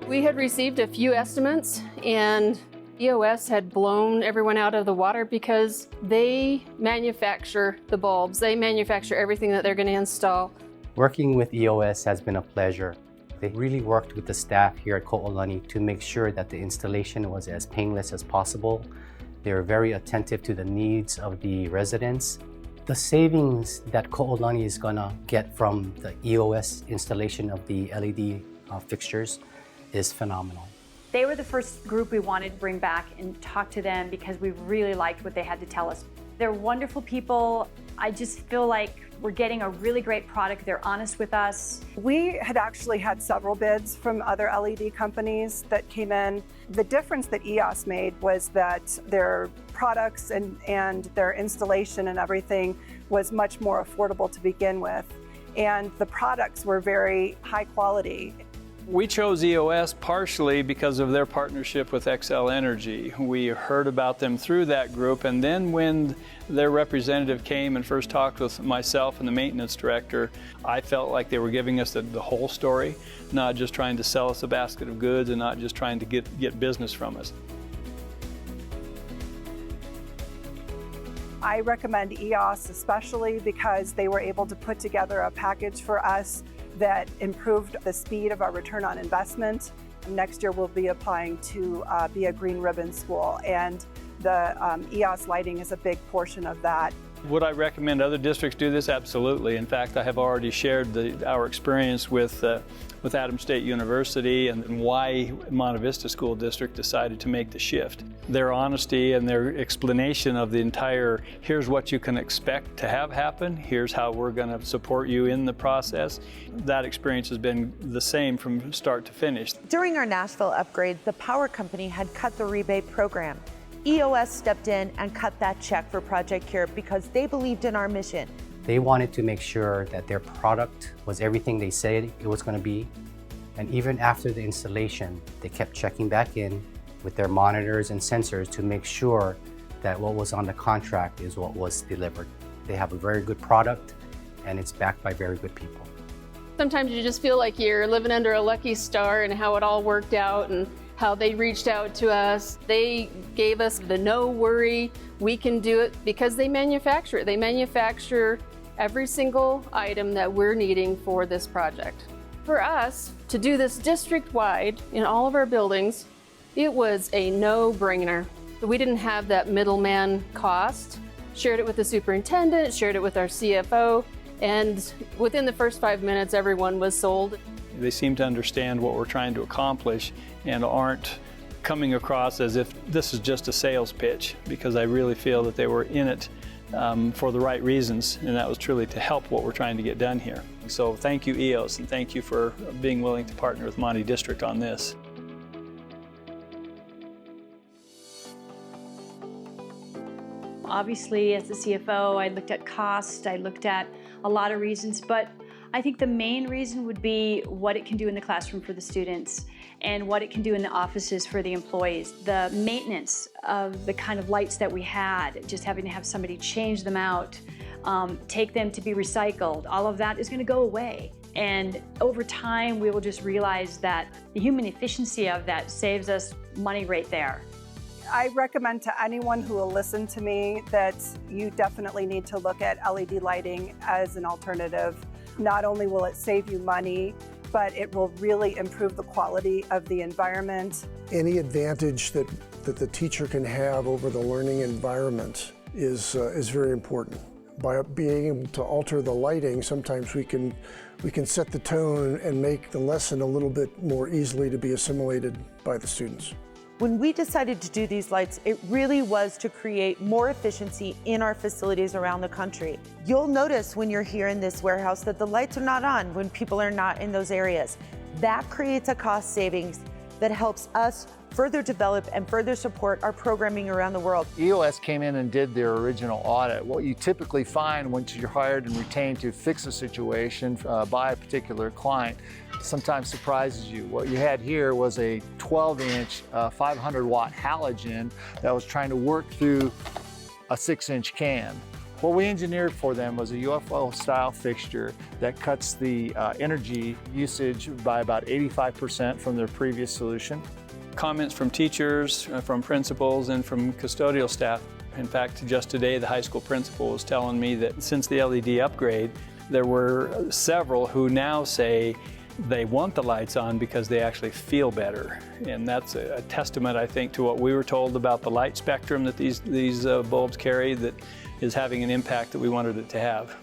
We had received a few estimates, and EOS had blown everyone out of the water because they manufacture the bulbs. They manufacture everything that they're going to install. Working with EOS has been a pleasure. They really worked with the staff here at Ko'olani to make sure that the installation was as painless as possible. They were very attentive to the needs of the residents. The savings that Ko'olani is going to get from the EOS installation of the LED fixtures is phenomenal. They were the first group we wanted to bring back and talk to them because we really liked what they had to tell us. They're wonderful people. I just feel like we're getting a really great product. They're honest with us. We had actually had several bids from other LED companies that came in. The difference that EOS made was that their products and their installation and everything was much more affordable to begin with. And the products were very high quality. We chose EOS partially because of their partnership with Xcel Energy. We heard about them through that group, and then when their representative came and first talked with myself and the maintenance director, I felt like they were giving us the whole story, not just trying to sell us a basket of goods and not just trying to get business from us. I recommend EOS especially because they were able to put together a package for us that improved the speed of our return on investment. Next year we'll be applying to be a green ribbon school, and the EOS lighting is a big portion of that. Would I recommend other districts do this? Absolutely. In fact, I have already shared our experience with Adams State University and why Monte Vista School District decided to make the shift. Their honesty and their explanation of the entire, here's what you can expect to have happen, here's how we're going to support you in the process, that experience has been the same from start to finish. During our Nashville upgrade, the power company had cut the rebate program. EOS stepped in and cut that check for Project Cure because they believed in our mission. They wanted to make sure that their product was everything they said it was going to be. And even after the installation, they kept checking back in with their monitors and sensors to make sure that what was on the contract is what was delivered. They have a very good product, and it's backed by very good people. Sometimes you just feel like you're living under a lucky star and how it all worked out and how they reached out to us. They gave us the no worry, we can do it, because they manufacture it. They manufacture every single item that we're needing for this project. For us to do this district-wide in all of our buildings, it was a no-brainer. We didn't have that middleman cost. Shared it with the superintendent, shared it with our CFO, and within the first 5 minutes, everyone was sold. They seem to understand what we're trying to accomplish and aren't coming across as if this is just a sales pitch, because I really feel that they were in it for the right reasons, and that was truly to help what we're trying to get done here. So thank you, EOS, and thank you for being willing to partner with Monte District on this. Obviously, as the CFO, I looked at cost, I looked at a lot of reasons, but I think the main reason would be what it can do in the classroom for the students and what it can do in the offices for the employees. The maintenance of the kind of lights that we had, just having to have somebody change them out, take them to be recycled, all of that is going to go away. And over time, we will just realize that the human efficiency of that saves us money right there. I recommend to anyone who will listen to me that you definitely need to look at LED lighting as an alternative. Not only will it save you money, but it will really improve the quality of the environment. Any advantage that the teacher can have over the learning environment is very important. By being able to alter the lighting, sometimes we can set the tone and make the lesson a little bit more easily to be assimilated by the students. When we decided to do these lights, it really was to create more efficiency in our facilities around the country. You'll notice when you're here in this warehouse that the lights are not on when people are not in those areas. That creates a cost savings that helps us further develop and further support our programming around the world. EOS came in and did their original audit. What you typically find once you're hired and retained to fix a situation by a particular client sometimes surprises you. What you had here was a 12-inch 500-watt halogen that was trying to work through a 6-inch can. What we engineered for them was a UFO-style fixture that cuts the energy usage by about 85% from their previous solution. Comments from teachers, from principals, and from custodial staff. In fact, just today, the high school principal was telling me that since the LED upgrade, there were several who now say they want the lights on because they actually feel better. And that's a testament, I think, to what we were told about the light spectrum that these bulbs carry that is having an impact that we wanted it to have.